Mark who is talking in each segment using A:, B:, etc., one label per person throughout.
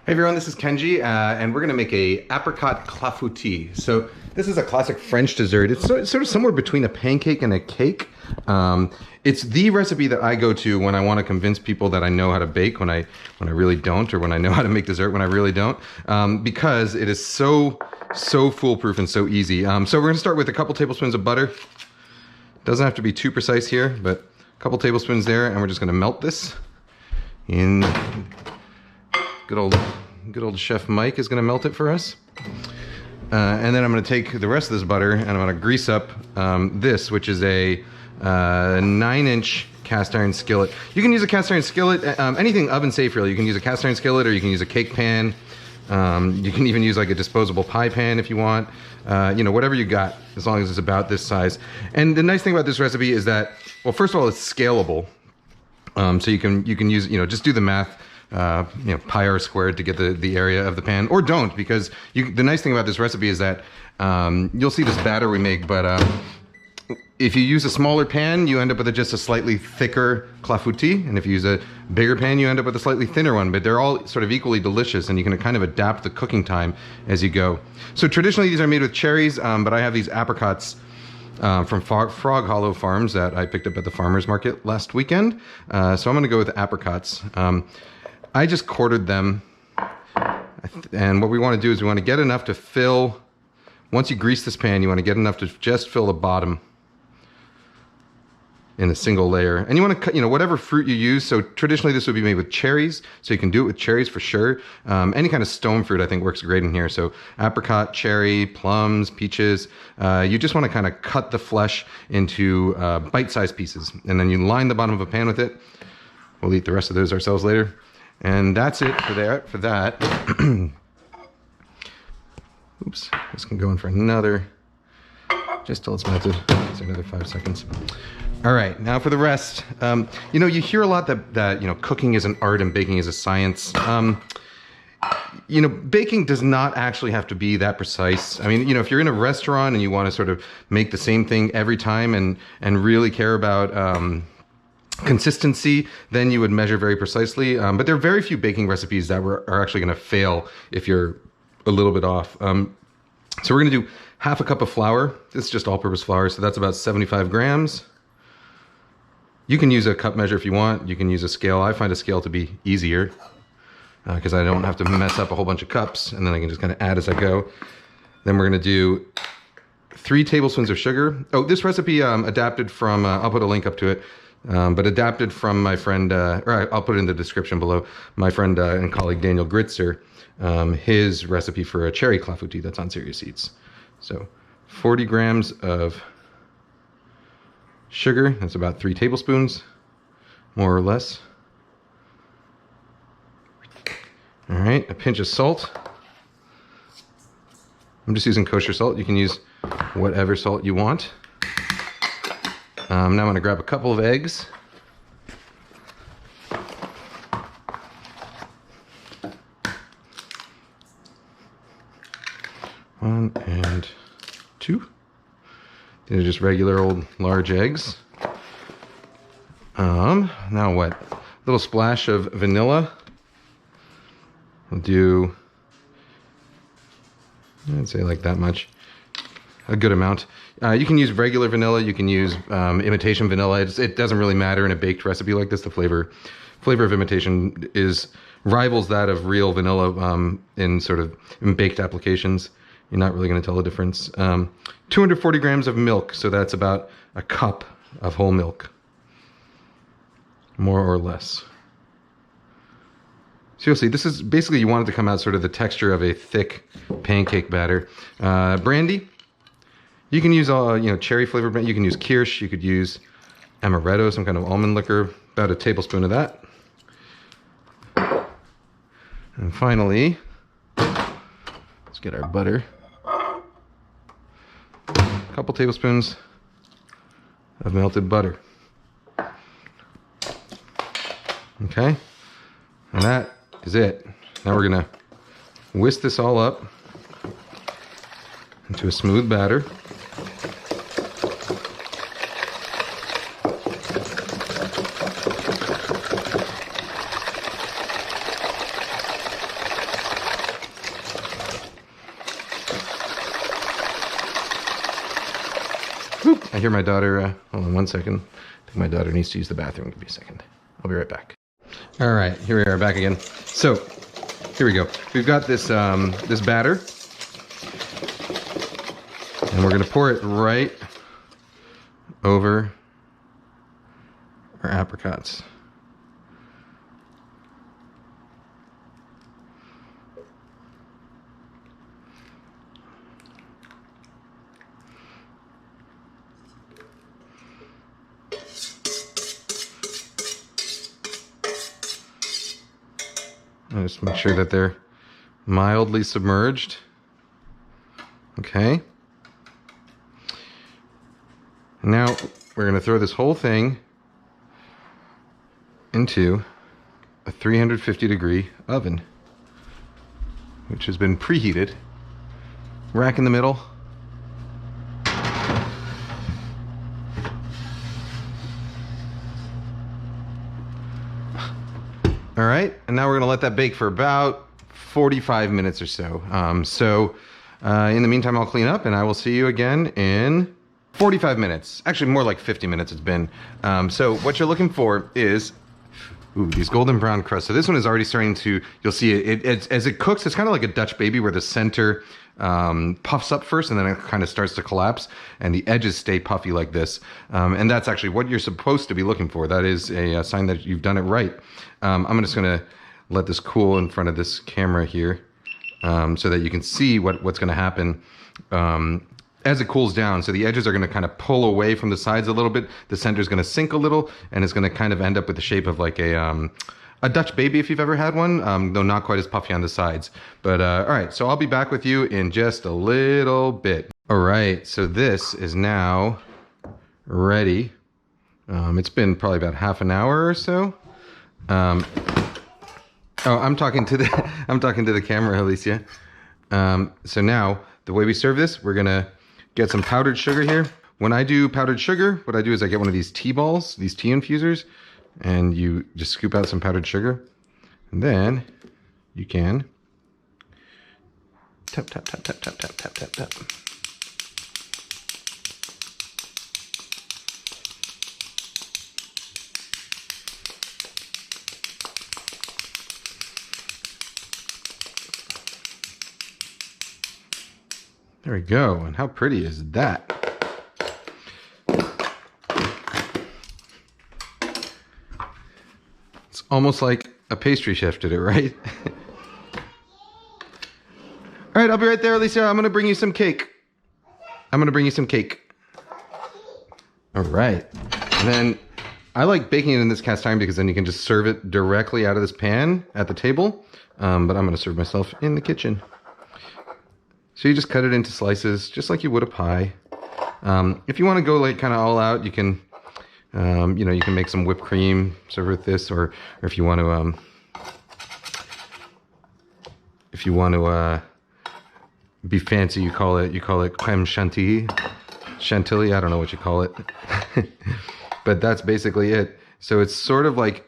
A: Hey everyone, this is Kenji, and we're gonna make a apricot clafoutis. So this is a classic French dessert. It's sort of somewhere between a pancake and a cake. It's the recipe that I go to when I want to convince people that I know how to bake when I really don't, or when I know how to make dessert when I really don't, because it is so foolproof and so easy. So we're gonna start with a couple tablespoons of butter. Doesn't have to be too precise here, but a couple tablespoons there, and we're just gonna melt this in. Good old Chef Mike is gonna melt it for us. And then I'm gonna take the rest of this butter and I'm gonna grease up this, which is a 9-inch cast iron skillet. You can use a cast iron skillet, anything oven safe really. You can use a cast iron skillet or you can use a cake pan. You can even use like a disposable pie pan if you want. You know, whatever you got, as long as it's about this size. And the nice thing about this recipe is that, well, first of all, it's scalable. So you can use, you know, just do the math. You know, pi r squared to get the area of the pan, or don't, because the nice thing about this recipe is that you'll see this batter we make, but if you use a smaller pan, you end up with just a slightly thicker clafouti, and if you use a bigger pan, you end up with a slightly thinner one, but they're all sort of equally delicious, and you can kind of adapt the cooking time as you go. So traditionally these are made with cherries, but I have these apricots from Frog Hollow Farms that I picked up at the farmer's market last weekend. So I'm gonna go with apricots. I just quartered them, and what we want to do is we want to get enough to fill, once you grease this pan, you want to get enough to just fill the bottom in a single layer. And you want to cut, you know, whatever fruit you use. So traditionally this would be made with cherries, so you can do it with cherries for sure. Any kind of stone fruit I think works great in here. So apricot, cherry, plums, peaches. You just want to kind of cut the flesh into bite-sized pieces, and then you line the bottom of a pan with it. We'll eat the rest of those ourselves later. And that's it for that. Oops, this can go in for another, just till it's melted. It's another 5 seconds. All right, now for the rest. You know, you hear a lot that you know, cooking is an art and baking is a science. You know, baking does not actually have to be that precise. I mean, you know, if you're in a restaurant and you want to sort of make the same thing every time and really care about consistency, then you would measure very precisely. But there are very few baking recipes that are actually going to fail if you're a little bit off. So we're going to do half a cup of flour. This is just all-purpose flour, so that's about 75 grams. You can use a cup measure if you want. You can use a scale. I find a scale to be easier because I don't have to mess up a whole bunch of cups, and then I can just kind of add as I go. Then we're going to do 3 tablespoons of sugar. Oh, this recipe adapted from, I'll put a link up to it. But adapted from my friend, or I'll put it in the description below, my friend and colleague Daniel Gritzer, his recipe for a cherry clafouti that's on Serious Eats. So 40 grams of sugar, that's about 3 tablespoons, more or less. All right, a pinch of salt. I'm just using kosher salt. You can use whatever salt you want. Now I'm going to grab a couple of eggs. One and 2. These are just regular old large eggs. Now what? A little splash of vanilla. I'll do, I'd say like that much. A good amount. You can use regular vanilla, you can use imitation vanilla. It doesn't really matter in a baked recipe like this. The flavor of imitation rivals that of real vanilla in baked applications. You're not really going to tell the difference. 240 grams of milk, so that's about a cup of whole milk, more or less. So you'll see, this is basically, you want it to come out sort of the texture of a thick pancake batter. Brandy. You can use cherry flavored brandy. You can use kirsch. You could use amaretto, some kind of almond liquor. About a tablespoon of that. And finally, let's get our butter. A couple tablespoons of melted butter. Okay, and that is it. Now we're gonna whisk this all up into a smooth batter. I hear my daughter. Hold on 1 second. I think my daughter needs to use the bathroom. Give me a second. I'll be right back. All right, here we are back again. So here we go. We've got this this batter, and we're gonna pour it right over our apricots. Just make sure that they're mildly submerged. Okay. Now we're going to throw this whole thing into a 350-degree oven, which has been preheated. Rack in the middle. All right, and now we're gonna let that bake for about 45 minutes or so. In the meantime, I'll clean up and I will see you again in 45 minutes. Actually, more like 50 minutes it's been. So what you're looking for is, these golden brown crusts. So this one is already starting to, you'll see it as it cooks, it's kind of like a Dutch baby where the center puffs up first and then it kind of starts to collapse and the edges stay puffy like this. And that's actually what you're supposed to be looking for. That is a sign that you've done it right. I'm just gonna let this cool in front of this camera here so that you can see what's gonna happen as it cools down. So the edges are gonna kind of pull away from the sides a little bit. The center is gonna sink a little and it's gonna kind of end up with the shape of like a Dutch baby if you've ever had one, though not quite as puffy on the sides. But all right, so I'll be back with you in just a little bit. All right, so this is now ready. It's been probably about half an hour or so. I'm talking to the camera, Alicia. So now the way we serve this, we're gonna get some powdered sugar here. When I do powdered sugar, what I do is I get one of these tea balls, these tea infusers, and you just scoop out some powdered sugar, and then you can tap, tap, tap, tap, tap, tap, tap, tap, tap. There we go, and how pretty is that? It's almost like a pastry chef did it, right? All right, I'll be right there, Alicia. I'm gonna bring you some cake. All right, and then I like baking it in this cast iron because then you can just serve it directly out of this pan at the table, but I'm gonna serve myself in the kitchen. So you just cut it into slices, just like you would a pie. If you want to go like kind of all out, you can, you can make some whipped cream, serve with this, or if you want to, be fancy, you call it creme chantilly. Chantilly, I don't know what you call it, but that's basically it. So it's sort of like,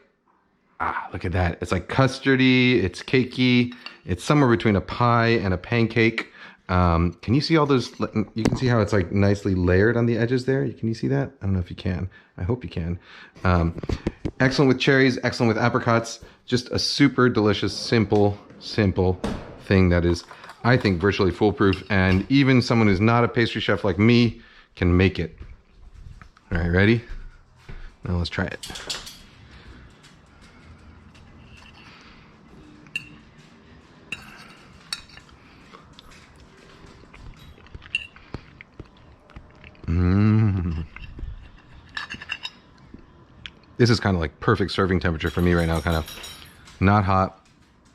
A: look at that. It's like custardy, it's cakey, it's somewhere between a pie and a pancake. Can you see all those? You can see how it's like nicely layered on the edges there. Can you see that? I don't know if you can. I hope you can. Excellent with cherries, excellent with apricots. Just a super delicious, simple thing that is, I think, virtually foolproof. And even someone who's not a pastry chef like me can make it. All right, ready? Now let's try it. This is kind of like perfect serving temperature for me right now. Kind of not hot,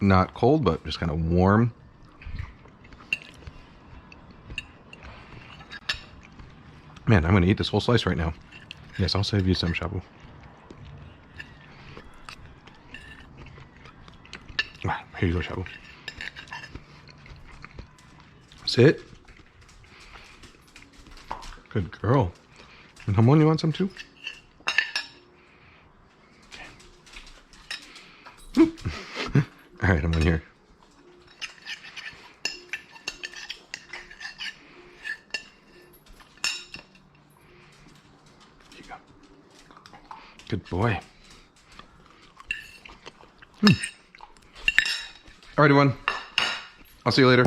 A: not cold, but just kind of warm. Man, I'm gonna eat this whole slice right now. Yes, I'll save you some, Shabu. Here you go, Shabu. Sit. Good girl. And Hamon, you want some too? All right, I'm on here. Good boy. All right, everyone. I'll see you later.